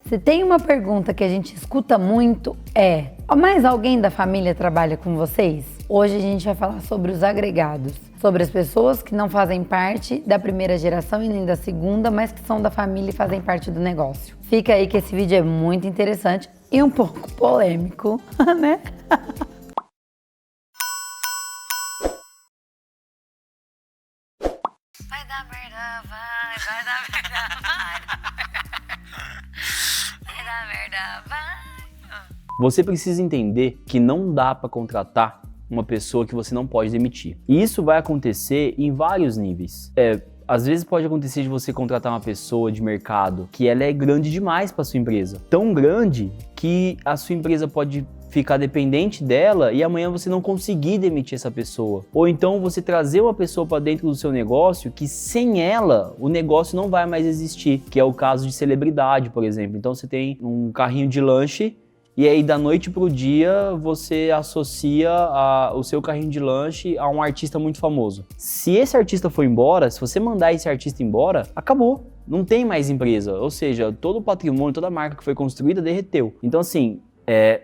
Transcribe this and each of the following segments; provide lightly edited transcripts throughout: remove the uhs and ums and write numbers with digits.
Se tem uma pergunta que a gente escuta muito é: mais alguém da família trabalha com vocês? Hoje a gente vai falar sobre os agregados, sobre as pessoas que não fazem parte da primeira geração e nem da segunda, mas que são da família e fazem parte do negócio. Fica aí que esse vídeo é muito interessante e um pouco polêmico, né? Vai dar merda, vai dar merda, vai dar merda, vai. Você precisa entender que não dá para contratar uma pessoa que você não pode demitir. E isso vai acontecer em vários níveis. Às vezes pode acontecer de você contratar uma pessoa de mercado que ela é grande demais para sua empresa. Tão grande que a sua empresa pode ficar dependente dela e amanhã você não conseguir demitir essa pessoa. Ou então você trazer uma pessoa para dentro do seu negócio que sem ela o negócio não vai mais existir, que é o caso de celebridade, por exemplo. Então você tem um carrinho de lanche e aí da noite pro dia você associa o seu carrinho de lanche a um artista muito famoso. Se esse artista for embora, se você mandar esse artista embora, acabou. Não tem mais empresa, ou seja, todo o patrimônio, toda a marca que foi construída derreteu. Então assim,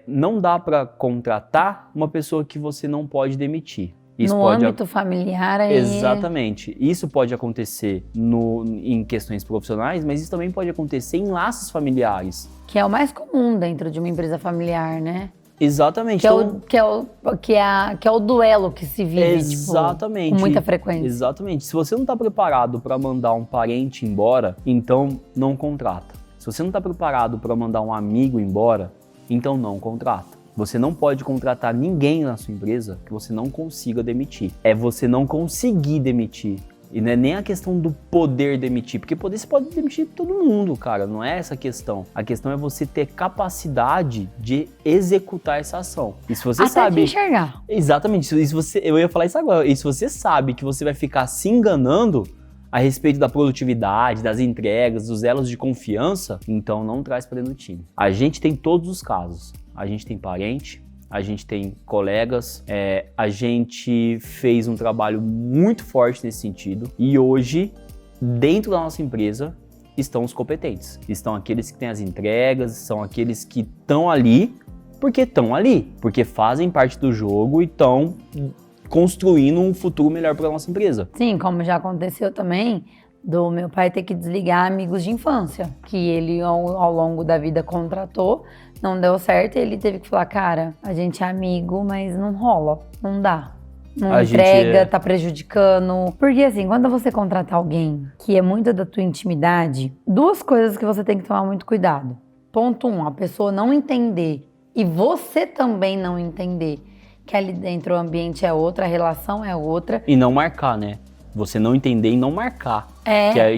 não dá para contratar uma pessoa que você não pode demitir. Isso no âmbito familiar aí... Exatamente. Isso pode acontecer em questões profissionais, mas isso também pode acontecer em laços familiares. Que é o mais comum dentro de uma empresa familiar, né? Exatamente. Que é o duelo que se vive, exatamente. Com muita frequência. Exatamente. Se você não está preparado para mandar um parente embora, então não contrata. Se você não está preparado para mandar um amigo embora, então não contrata. Você não pode contratar ninguém na sua empresa que você não consiga demitir. É você não conseguir demitir. E não é nem a questão do poder demitir, porque poder você pode demitir todo mundo, cara, não é essa a questão. A questão é você ter capacidade de executar essa ação. E se você até sabe... de enxergar. Exatamente, eu ia falar isso agora. E se você sabe que você vai ficar se enganando a respeito da produtividade, das entregas, dos elos de confiança, então não traz para dentro do time. A gente tem todos os casos. A gente tem parente, a gente tem colegas, a gente fez um trabalho muito forte nesse sentido e hoje, dentro da nossa empresa, estão os competentes. Estão aqueles que têm as entregas, são aqueles que estão ali, porque fazem parte do jogo e estão construindo um futuro melhor para a nossa empresa. Sim, como já aconteceu também, do meu pai ter que desligar amigos de infância, que ele ao longo da vida contratou, não deu certo e ele teve que falar, cara, a gente é amigo, mas não rola, não dá. Não entrega, tá prejudicando. Porque assim, quando você contrata alguém que é muito da tua intimidade, duas coisas que você tem que tomar muito cuidado. Ponto 1, a pessoa não entender e você também não entender que ali dentro o ambiente é outro, a relação é outra. E não marcar, né? Você não entender e não marcar,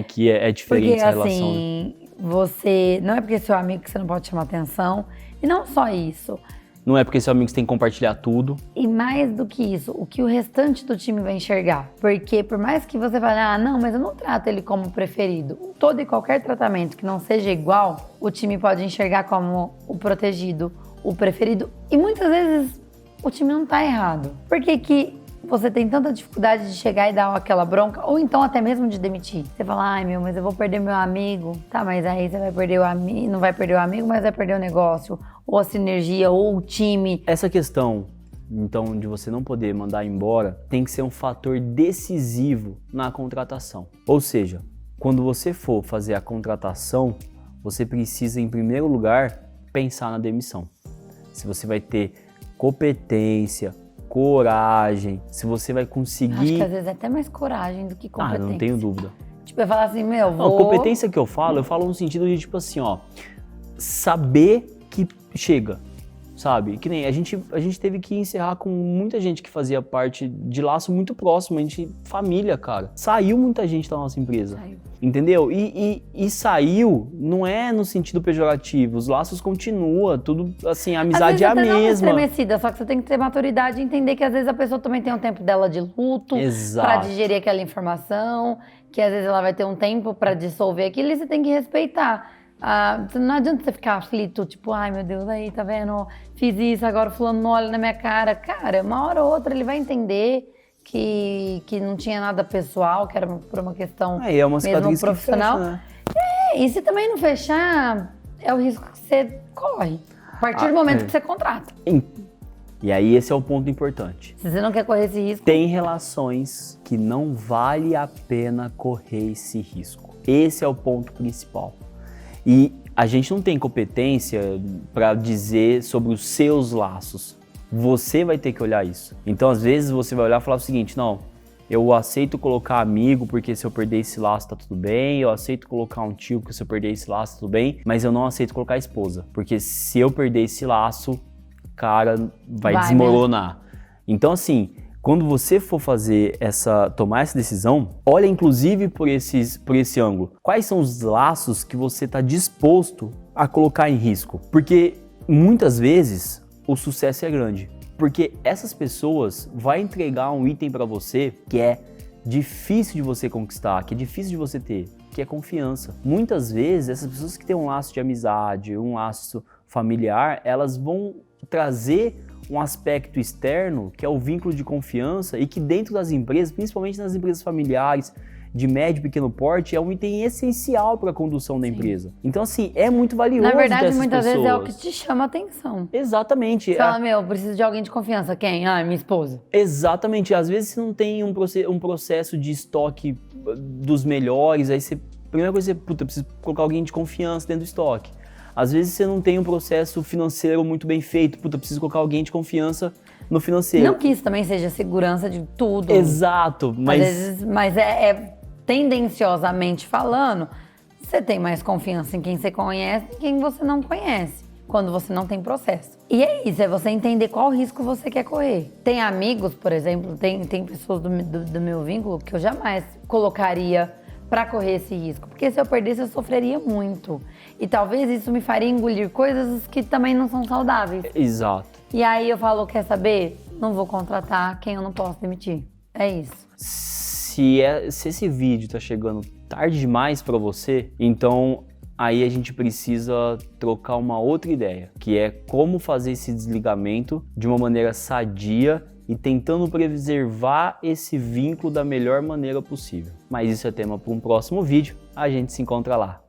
que é diferente porque, essa relação. Assim, você... Não é porque é seu amigo que você não pode chamar atenção. E não só isso. Não é porque seu amigo você tem que compartilhar tudo. E mais do que isso, o que o restante do time vai enxergar. Porque por mais que você fale, não, mas eu não trato ele como preferido. Todo e qualquer tratamento que não seja igual, o time pode enxergar como o protegido, o preferido. E muitas vezes o time não tá errado. Por que que você tem tanta dificuldade de chegar e dar aquela bronca, ou então até mesmo de demitir? Você fala, mas eu vou perder meu amigo. Tá, mas aí você vai perder o amigo, não vai perder o amigo, mas vai perder o negócio, ou a sinergia, ou o time. Essa questão, então, de você não poder mandar embora, tem que ser um fator decisivo na contratação. Ou seja, quando você for fazer a contratação, você precisa, em primeiro lugar, pensar na demissão. Se você vai ter competência, coragem, se você vai conseguir... Acho que às vezes é até mais coragem do que competência. Não tenho dúvida. Tipo, eu falar assim, vou... Não, competência que eu falo no sentido de, tipo assim, saber que chega, sabe? Que nem a gente teve que encerrar com muita gente que fazia parte de laço muito próximo, a gente, família, cara. Saiu muita gente da nossa empresa. Saiu. Entendeu? E saiu, não é no sentido pejorativo, os laços continuam, tudo assim, a amizade é a mesma. Às vezes não é estremecida, só que você tem que ter maturidade e entender que às vezes a pessoa também tem um tempo dela de luto para digerir aquela informação, que às vezes ela vai ter um tempo para dissolver aquilo e você tem que respeitar. Não adianta você ficar aflito, tipo, ai meu Deus, aí tá vendo, fiz isso, agora o fulano não olha na minha cara. Cara, uma hora ou outra ele vai entender que não tinha nada pessoal, que era por uma questão é uma mesmo profissional. Que fecha, né? E se também não fechar, é o risco que você corre. A partir do momento que você contrata. E aí esse é o ponto importante. Se você não quer correr esse risco... Tem relações que não vale a pena correr esse risco. Esse é o ponto principal. E a gente não tem competência para dizer sobre os seus laços. Você vai ter que olhar isso. Então, às vezes, você vai olhar e falar o seguinte, não, eu aceito colocar amigo porque se eu perder esse laço tá tudo bem, eu aceito colocar um tio porque se eu perder esse laço tá tudo bem, mas eu não aceito colocar a esposa, porque se eu perder esse laço, cara, vai desmoronar. Né? Então, assim, quando você for tomar essa decisão, olha inclusive por esse ângulo. Quais são os laços que você está disposto a colocar em risco? Porque muitas vezes o sucesso é grande. Porque essas pessoas vão entregar um item para você que é difícil de você conquistar, que é difícil de você ter, que é confiança. Muitas vezes, essas pessoas que têm um laço de amizade, um laço familiar, elas vão trazer um aspecto externo, que é o vínculo de confiança, e que dentro das empresas, principalmente nas empresas familiares, de médio e pequeno porte, é um item essencial para a condução da empresa. Então, assim, é muito valioso. Na verdade, muitas pessoas. vezes é o que te chama a atenção. Exatamente. Você fala, eu preciso de alguém de confiança. Quem? Ah, minha esposa. Exatamente. Às vezes você não tem um processo de estoque dos melhores, aí você, primeira coisa, eu preciso colocar alguém de confiança dentro do estoque. Às vezes você não tem um processo financeiro muito bem feito, preciso colocar alguém de confiança no financeiro. Não que isso também seja segurança de tudo. Exato, mas... Às vezes, mas tendenciosamente falando, você tem mais confiança em quem você conhece e quem você não conhece, quando você não tem processo. E é isso, é você entender qual risco você quer correr. Tem amigos, por exemplo, tem pessoas do meu vínculo que eu jamais colocaria para correr esse risco, porque se eu perdesse eu sofreria muito. E talvez isso me faria engolir coisas que também não são saudáveis. Exato. E aí eu falo, quer saber? Não vou contratar quem eu não posso demitir. É isso. Se esse vídeo tá chegando tarde demais para você, então aí a gente precisa trocar uma outra ideia, que é como fazer esse desligamento de uma maneira sadia e tentando preservar esse vínculo da melhor maneira possível. Mas isso é tema para um próximo vídeo, a gente se encontra lá.